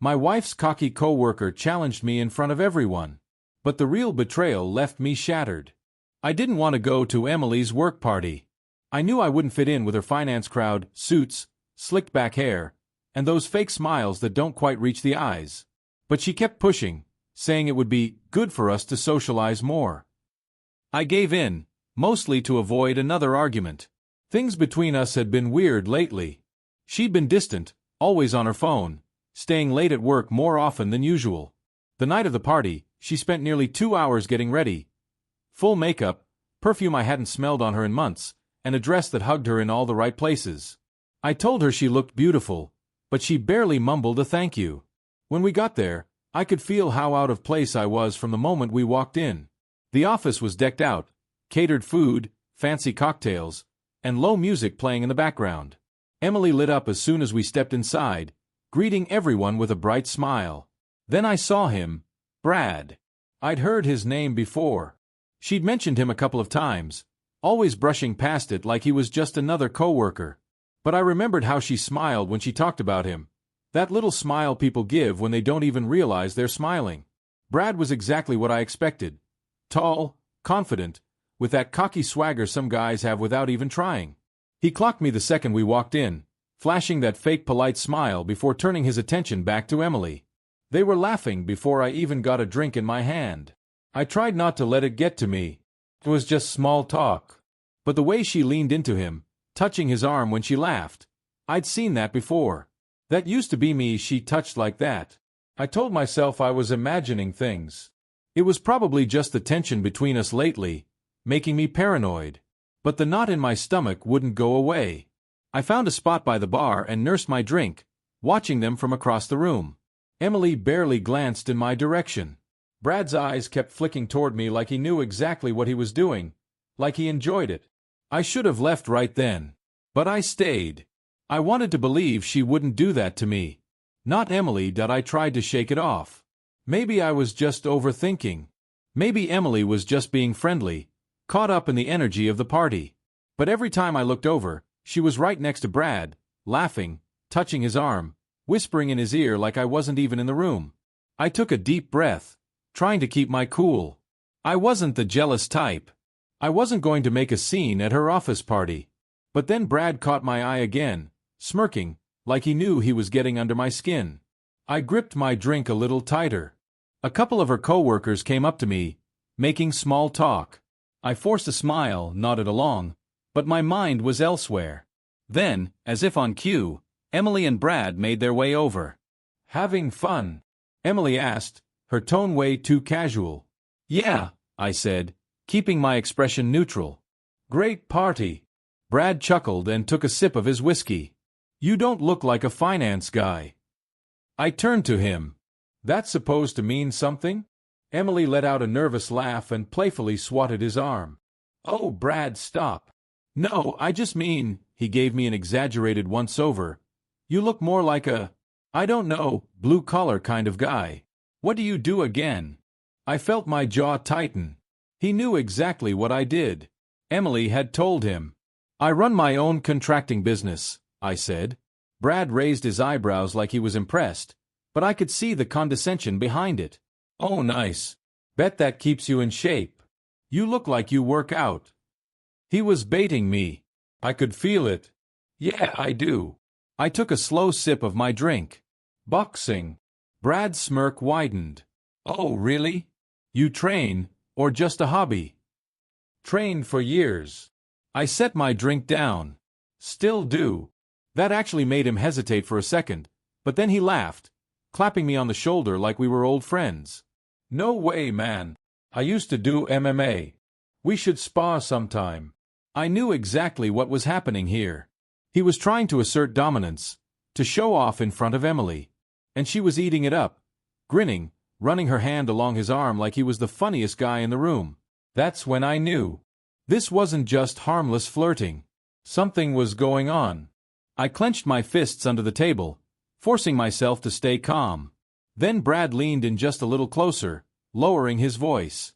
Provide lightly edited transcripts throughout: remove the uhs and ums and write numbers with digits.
My wife's cocky coworker challenged me in front of everyone. But the real betrayal left me shattered. I didn't want to go to Emily's work party. I knew I wouldn't fit in with her finance crowd, suits, slicked back hair, and those fake smiles that don't quite reach the eyes. But she kept pushing, saying it would be good for us to socialize more. I gave in, mostly to avoid another argument. Things between us had been weird lately. She'd been distant, always on her phone, staying late at work more often than usual. The night of the party, she spent nearly 2 hours getting ready. Full makeup, perfume I hadn't smelled on her in months, and a dress that hugged her in all the right places. I told her she looked beautiful, but she barely mumbled a thank you. When we got there, I could feel how out of place I was from the moment we walked in. The office was decked out, catered food, fancy cocktails, and low music playing in the background. Emily lit up as soon as we stepped inside, greeting everyone with a bright smile. Then I saw him, Brad. I'd heard his name before. She'd mentioned him a couple of times, always brushing past it like he was just another coworker. But I remembered how she smiled when she talked about him. That little smile people give when they don't even realize they're smiling. Brad was exactly what I expected. Tall, confident, with that cocky swagger some guys have without even trying. He clocked me the second we walked in, flashing that fake polite smile before turning his attention back to Emily. They were laughing before I even got a drink in my hand. I tried not to let it get to me. It was just small talk. But the way she leaned into him, touching his arm when she laughed, I'd seen that before. That used to be me she touched like that. I told myself I was imagining things. It was probably just the tension between us lately, making me paranoid. But the knot in my stomach wouldn't go away. I found a spot by the bar and nursed my drink, watching them from across the room. Emily barely glanced in my direction. Brad's eyes kept flicking toward me like he knew exactly what he was doing, like he enjoyed it. I should have left right then. But I stayed. I wanted to believe she wouldn't do that to me. Not Emily. I tried to shake it off. Maybe I was just overthinking. Maybe Emily was just being friendly, caught up in the energy of the party. But every time I looked over, she was right next to Brad, laughing, touching his arm, whispering in his ear like I wasn't even in the room. I took a deep breath, trying to keep my cool. I wasn't the jealous type. I wasn't going to make a scene at her office party. But then Brad caught my eye again, smirking, like he knew he was getting under my skin. I gripped my drink a little tighter. A couple of her coworkers came up to me, making small talk. I forced a smile, nodded along, but my mind was elsewhere. Then, as if on cue, Emily and Brad made their way over. "Having fun?" Emily asked, her tone way too casual. "Yeah," I said, keeping my expression neutral. "Great party." Brad chuckled and took a sip of his whiskey. "You don't look like a finance guy." I turned to him. "That's supposed to mean something?" Emily let out a nervous laugh and playfully swatted his arm. "Oh, Brad, stop." "No, I just mean," he gave me an exaggerated once-over, "you look more like a, I don't know, blue-collar kind of guy. What do you do again?" I felt my jaw tighten. He knew exactly what I did. Emily had told him. "I run my own contracting business," I said. Brad raised his eyebrows like he was impressed, but I could see the condescension behind it. "Oh, nice. Bet that keeps you in shape. You look like you work out." He was baiting me. I could feel it. "Yeah, I do." I took a slow sip of my drink. "Boxing." Brad's smirk widened. "Oh, really? You train, or just a hobby?" "Trained for years." I set my drink down. "Still do." That actually made him hesitate for a second, but then he laughed, clapping me on the shoulder like we were old friends. "No way, man. I used to do MMA. We should spar sometime." I knew exactly what was happening here. He was trying to assert dominance, to show off in front of Emily. And she was eating it up, grinning, running her hand along his arm like he was the funniest guy in the room. That's when I knew. This wasn't just harmless flirting. Something was going on. I clenched my fists under the table, forcing myself to stay calm. Then Brad leaned in just a little closer, lowering his voice.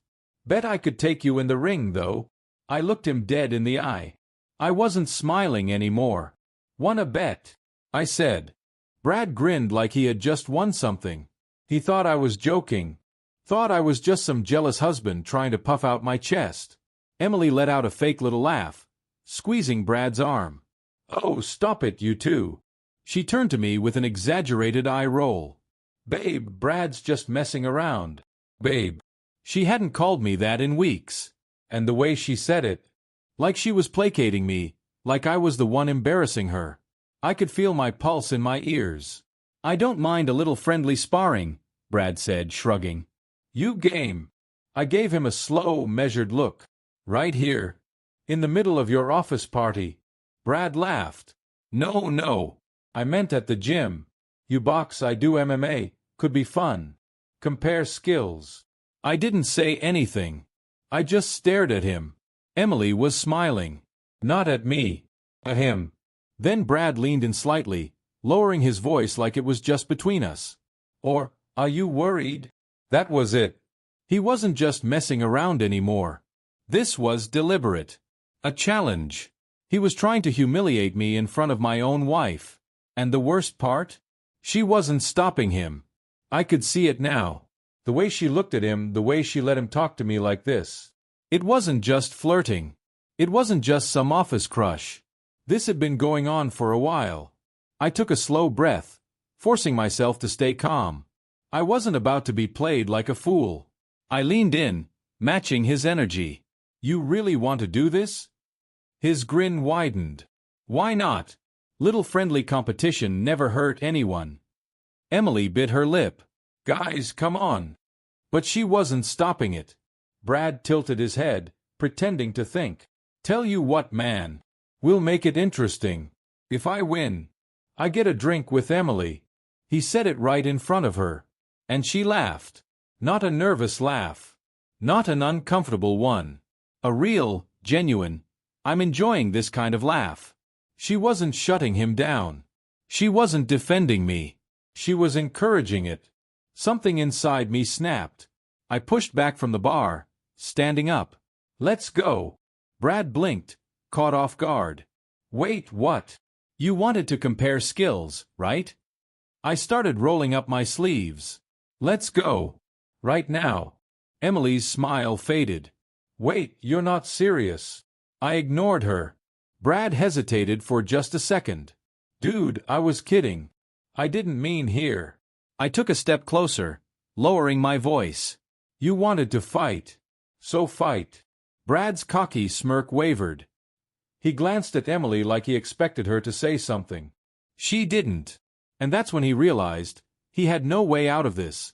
"Bet I could take you in the ring, though." I looked him dead in the eye. I wasn't smiling anymore. "Wanna bet?" I said. Brad grinned like he had just won something. He thought I was joking. Thought I was just some jealous husband trying to puff out my chest. Emily let out a fake little laugh, squeezing Brad's arm. "Oh, stop it, you two." She turned to me with an exaggerated eye roll. "Babe, Brad's just messing around." Babe. She hadn't called me that in weeks. And the way she said it, like she was placating me, like I was the one embarrassing her. I could feel my pulse in my ears. "I don't mind a little friendly sparring," Brad said, shrugging. "You game?" I gave him a slow, measured look. "Right here? In the middle of your office party?" Brad laughed. No, I meant at the gym. You box, I do MMA. Could be fun. Compare skills." I didn't say anything. I just stared at him. Emily was smiling. Not at me. At him. Then Brad leaned in slightly, lowering his voice like it was just between us. "Or, are you worried?" That was it. He wasn't just messing around anymore. This was deliberate. A challenge. He was trying to humiliate me in front of my own wife. And the worst part? She wasn't stopping him. I could see it now. The way she looked at him, the way she let him talk to me like this. It wasn't just flirting. It wasn't just some office crush. This had been going on for a while. I took a slow breath, forcing myself to stay calm. I wasn't about to be played like a fool. I leaned in, matching his energy. "You really want to do this?" His grin widened. "Why not? Little friendly competition never hurt anyone." Emily bit her lip. "Guys, come on." But she wasn't stopping it. Brad tilted his head, pretending to think. "Tell you what, man. We'll make it interesting. If I win, I get a drink with Emily." He said it right in front of her. And she laughed. Not a nervous laugh. Not an uncomfortable one. A real, genuine, "I'm enjoying this" kind of laugh. She wasn't shutting him down. She wasn't defending me. She was encouraging it. Something inside me snapped. I pushed back from the bar, standing up. "Let's go." Brad blinked, caught off guard. "Wait, what? You wanted to compare skills, right?" I started rolling up my sleeves. "Let's go. Right now." Emily's smile faded. "Wait, you're not serious." I ignored her. Brad hesitated for just a second. "Dude, I was kidding. I didn't mean here." I took a step closer, lowering my voice. "You wanted to fight. So fight." Brad's cocky smirk wavered. He glanced at Emily like he expected her to say something. She didn't. And that's when he realized he had no way out of this.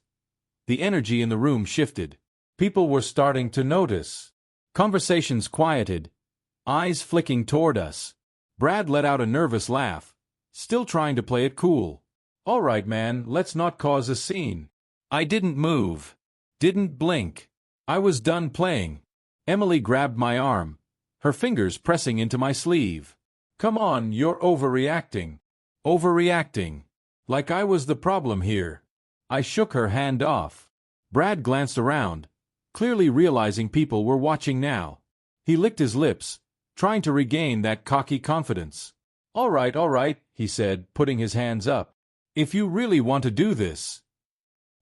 The energy in the room shifted. People were starting to notice. Conversations quieted, eyes flicking toward us. Brad let out a nervous laugh, still trying to play it cool. "All right, man, let's not cause a scene." I didn't move. Didn't blink. I was done playing. Emily grabbed my arm, her fingers pressing into my sleeve. "Come on, you're overreacting." Overreacting. Like I was the problem here. I shook her hand off. Brad glanced around, clearly realizing people were watching now. He licked his lips, trying to regain that cocky confidence. All right, he said, putting his hands up. "If you really want to do this."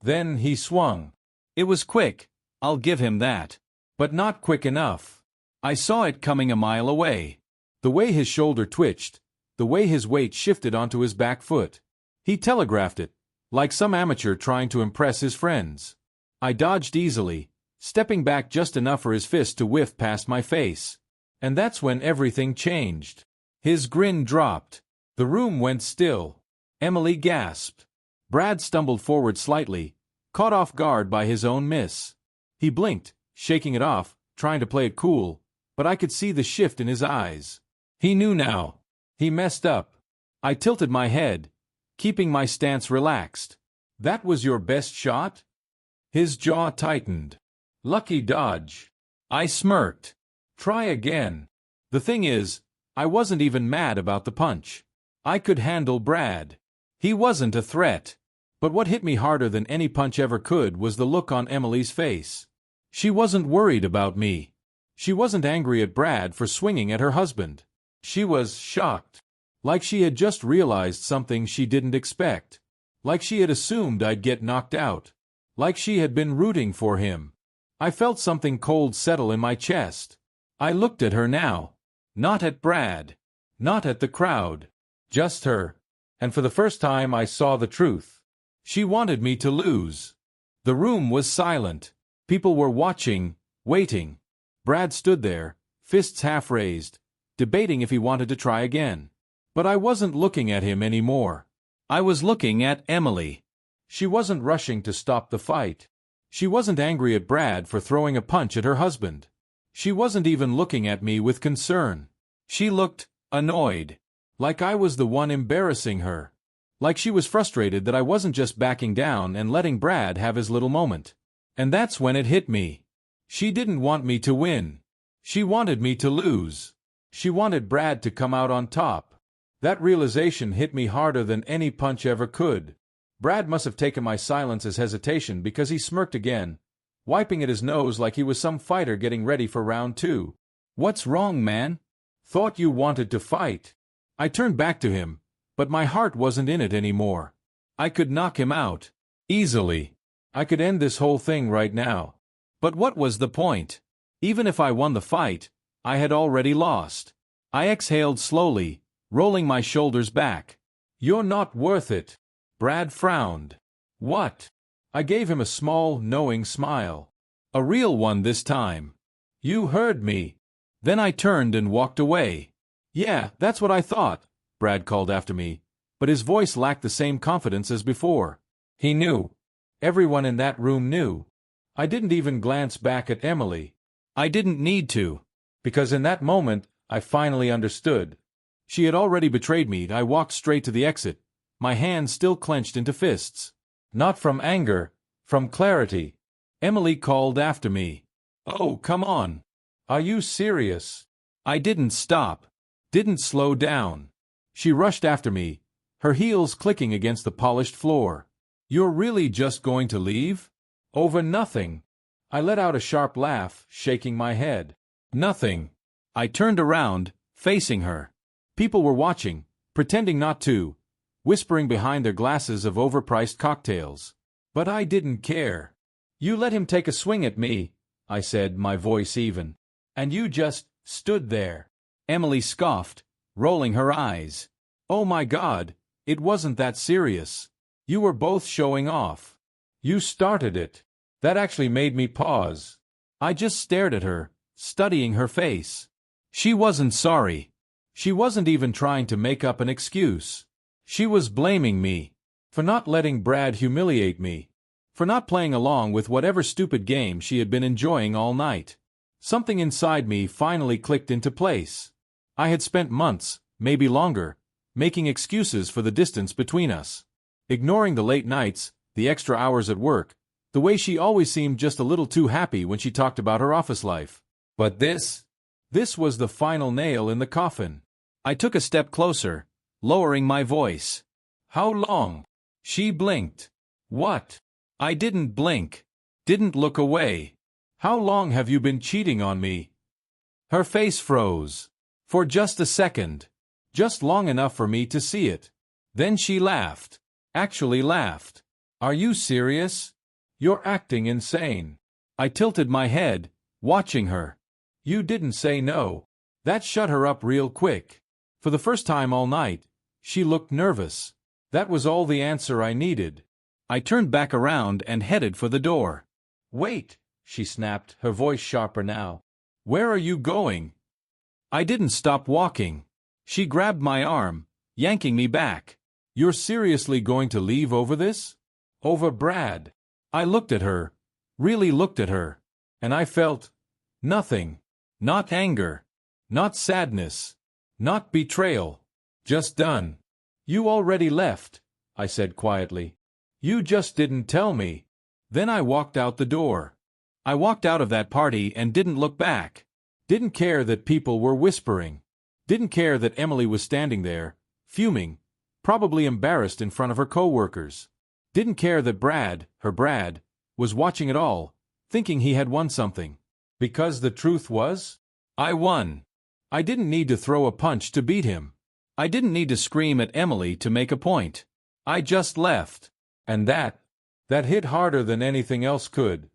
Then he swung. It was quick, I'll give him that. But not quick enough. I saw it coming a mile away. The way his shoulder twitched, the way his weight shifted onto his back foot. He telegraphed it, like some amateur trying to impress his friends. I dodged easily, stepping back just enough for his fist to whiff past my face. And that's when everything changed. His grin dropped. The room went still. Emily gasped. Brad stumbled forward slightly, caught off guard by his own miss. He blinked, shaking it off, trying to play it cool, but I could see the shift in his eyes. He knew now. He messed up. I tilted my head, keeping my stance relaxed. "That was your best shot?" His jaw tightened. "Lucky dodge." I smirked. "Try again." The thing is, I wasn't even mad about the punch. I could handle Brad. He wasn't a threat. But what hit me harder than any punch ever could was the look on Emily's face. She wasn't worried about me. She wasn't angry at Brad for swinging at her husband. She was shocked. Like she had just realized something she didn't expect. Like she had assumed I'd get knocked out. Like she had been rooting for him. I felt something cold settle in my chest. I looked at her now. Not at Brad. Not at the crowd. Just her. And for the first time I saw the truth. She wanted me to lose. The room was silent. People were watching, waiting. Brad stood there, fists half raised, debating if he wanted to try again. But I wasn't looking at him anymore. I was looking at Emily. She wasn't rushing to stop the fight. She wasn't angry at Brad for throwing a punch at her husband. She wasn't even looking at me with concern. She looked annoyed. Like I was the one embarrassing her. Like she was frustrated that I wasn't just backing down and letting Brad have his little moment. And that's when it hit me. She didn't want me to win. She wanted me to lose. She wanted Brad to come out on top. That realization hit me harder than any punch ever could. Brad must have taken my silence as hesitation because he smirked again, wiping at his nose like he was some fighter getting ready for round 2. "What's wrong, man? Thought you wanted to fight." I turned back to him, but my heart wasn't in it anymore. I could knock him out. Easily. I could end this whole thing right now. But what was the point? Even if I won the fight, I had already lost. I exhaled slowly, rolling my shoulders back. "You're not worth it." Brad frowned. "What?" I gave him a small, knowing smile. A real one this time. "You heard me." Then I turned and walked away. "Yeah, that's what I thought," Brad called after me, but his voice lacked the same confidence as before. He knew. Everyone in that room knew. I didn't even glance back at Emily. I didn't need to, because in that moment, I finally understood. She had already betrayed me. I walked straight to the exit, my hands still clenched into fists. Not from anger, from clarity. Emily called after me. "Oh, come on. Are you serious?" I didn't stop. Didn't slow down. She rushed after me, her heels clicking against the polished floor. "You're really just going to leave? Over nothing?" I let out a sharp laugh, shaking my head. "Nothing." I turned around, facing her. People were watching, pretending not to, whispering behind their glasses of overpriced cocktails. But I didn't care. "You let him take a swing at me," I said, my voice even. "And you just stood there." Emily scoffed, rolling her eyes. "Oh my God, it wasn't that serious. You were both showing off. You started it." That actually made me pause. I just stared at her, studying her face. She wasn't sorry. She wasn't even trying to make up an excuse. She was blaming me for not letting Brad humiliate me, for not playing along with whatever stupid game she had been enjoying all night. Something inside me finally clicked into place. I had spent months, maybe longer, making excuses for the distance between us. Ignoring the late nights, the extra hours at work, the way she always seemed just a little too happy when she talked about her office life. But this was the final nail in the coffin. I took a step closer, lowering my voice. "How long?" She blinked. "What?" I didn't blink. Didn't look away. "How long have you been cheating on me?" Her face froze. For just a second. Just long enough for me to see it. Then she laughed. Actually laughed. "Are you serious? You're acting insane." I tilted my head, watching her. "You didn't say no." That shut her up real quick. For the first time all night, she looked nervous. That was all the answer I needed. I turned back around and headed for the door. "Wait," she snapped, her voice sharper now. "Where are you going?" I didn't stop walking. She grabbed my arm, yanking me back. "You're seriously going to leave over this? Over Brad?" I looked at her, really looked at her, and I felt nothing. Not anger. Not sadness. Not betrayal. Just done. "You already left," I said quietly. "You just didn't tell me." Then I walked out the door. I walked out of that party and didn't look back. Didn't care that people were whispering. Didn't care that Emily was standing there, fuming, probably embarrassed in front of her coworkers. Didn't care that Brad, her Brad, was watching it all, thinking he had won something. Because the truth was, I won. I didn't need to throw a punch to beat him. I didn't need to scream at Emily to make a point. I just left. And that hit harder than anything else could.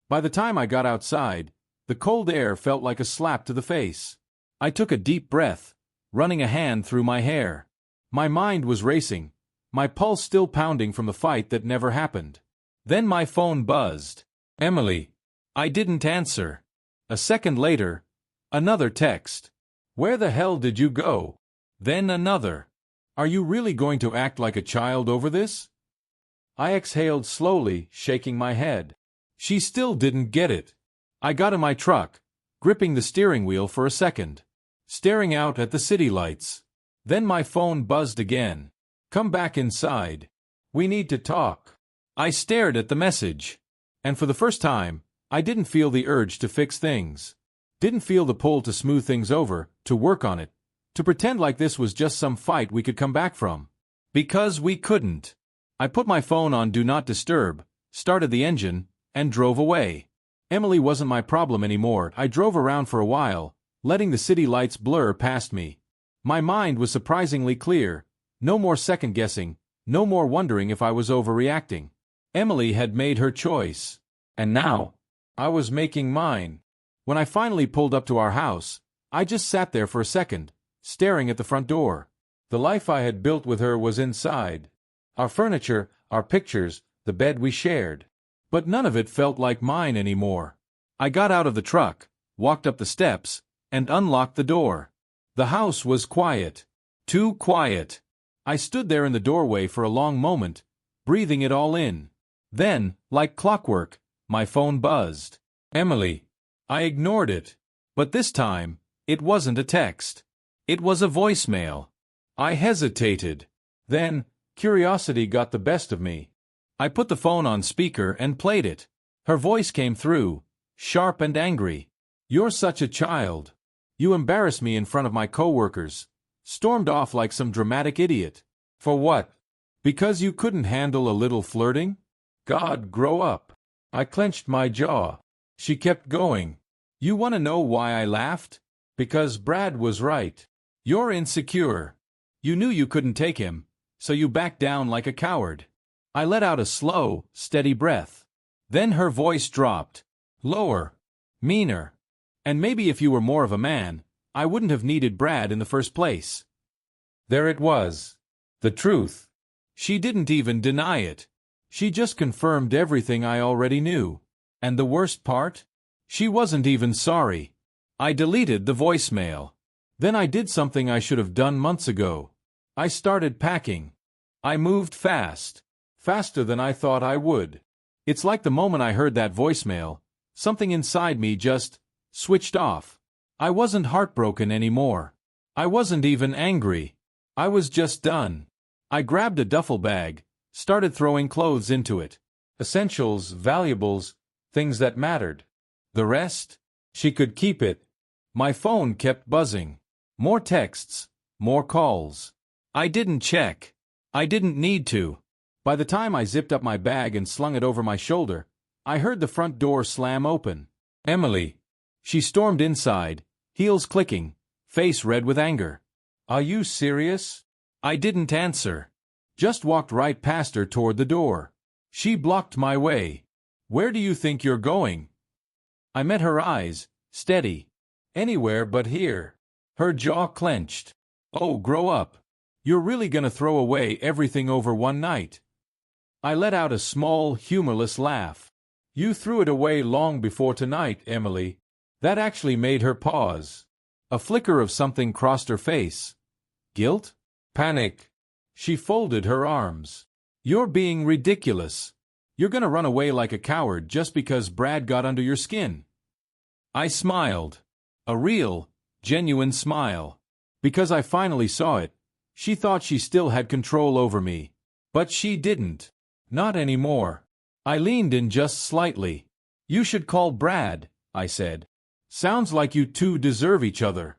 By the time I got outside, the cold air felt like a slap to the face. I took a deep breath, running a hand through my hair. My mind was racing, my pulse still pounding from the fight that never happened. Then my phone buzzed. Emily. I didn't answer. A second later, another text. Where the hell did you go? Then another. Are you really going to act like a child over this? I exhaled slowly, shaking my head. She still didn't get it. I got in my truck, gripping the steering wheel for a second, staring out at the city lights. Then my phone buzzed again. Come back inside. We need to talk. I stared at the message. And for the first time, I didn't feel the urge to fix things. Didn't feel the pull to smooth things over, to work on it, to pretend like this was just some fight we could come back from. Because we couldn't. I put my phone on Do Not Disturb, started the engine, and drove away. Emily wasn't my problem anymore. I drove around for a while, letting the city lights blur past me. My mind was surprisingly clear. No more second-guessing, no more wondering if I was overreacting. Emily had made her choice. And now, I was making mine. When I finally pulled up to our house, I just sat there for a second, staring at the front door. The life I had built with her was inside. Our furniture, our pictures, the bed we shared. But none of it felt like mine anymore. I got out of the truck, walked up the steps, and unlocked the door. The house was quiet. Too quiet. I stood there in the doorway for a long moment, breathing it all in. Then, like clockwork, my phone buzzed. Emily. I ignored it. But this time, it wasn't a text. It was a voicemail. I hesitated. Then, curiosity got the best of me. I put the phone on speaker and played it. Her voice came through, sharp and angry. You're such a child. You embarrassed me in front of my coworkers. Stormed off like some dramatic idiot. For what? Because you couldn't handle a little flirting? God, grow up. I clenched my jaw. She kept going. You want to know why I laughed? Because Brad was right. You're insecure. You knew you couldn't take him, so you backed down like a coward. I let out a slow, steady breath. Then her voice dropped. Lower. Meaner. And maybe if you were more of a man, I wouldn't have needed Brad in the first place. There it was. The truth. She didn't even deny it. She just confirmed everything I already knew. And the worst part? She wasn't even sorry. I deleted the voicemail. Then I did something I should have done months ago. I started packing. I moved fast. Faster than I thought I would. It's like the moment I heard that voicemail, something inside me just switched off. I wasn't heartbroken anymore. I wasn't even angry. I was just done. I grabbed a duffel bag, started throwing clothes into it. Essentials, valuables, things that mattered. The rest? She could keep it. My phone kept buzzing. More texts, more calls. I didn't check. I didn't need to. By the time I zipped up my bag and slung it over my shoulder, I heard the front door slam open. Emily. She stormed inside, heels clicking, face red with anger. Are you serious? I didn't answer. Just walked right past her toward the door. She blocked my way. Where do you think you're going? I met her eyes, steady. Anywhere but here. Her jaw clenched. Oh, grow up. You're really gonna throw away everything over one night? I let out a small, humorless laugh. You threw it away long before tonight, Emily. That actually made her pause. A flicker of something crossed her face. Guilt? Panic. She folded her arms. You're being ridiculous. You're gonna run away like a coward just because Brad got under your skin. I smiled. A real, genuine smile. Because I finally saw it. She thought she still had control over me. But she didn't. Not anymore. I leaned in just slightly. You should call Brad, I said. Sounds like you two deserve each other.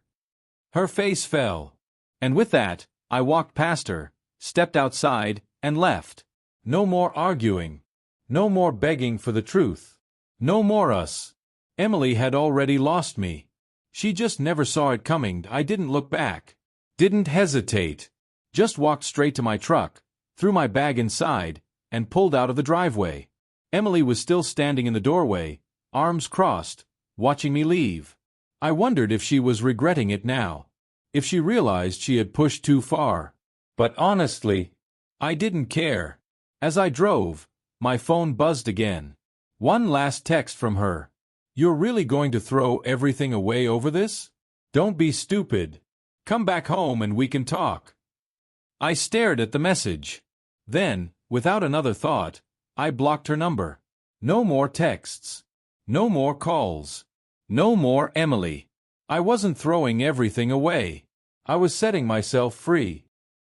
Her face fell. And with that, I walked past her, stepped outside, and left. No more arguing. No more begging for the truth. No more us. Emily had already lost me. She just never saw it coming. I didn't look back. Didn't hesitate. Just walked straight to my truck, threw my bag inside, and pulled out of the driveway. Emily was still standing in the doorway, arms crossed, watching me leave. I wondered if she was regretting it now. If she realized she had pushed too far. But honestly, I didn't care. As I drove, my phone buzzed again. One last text from her. "You're really going to throw everything away over this? Don't be stupid. Come back home and we can talk." I stared at the message. Then, without another thought, I blocked her number. No more texts. No more calls. No more Emily. I wasn't throwing everything away. I was setting myself free.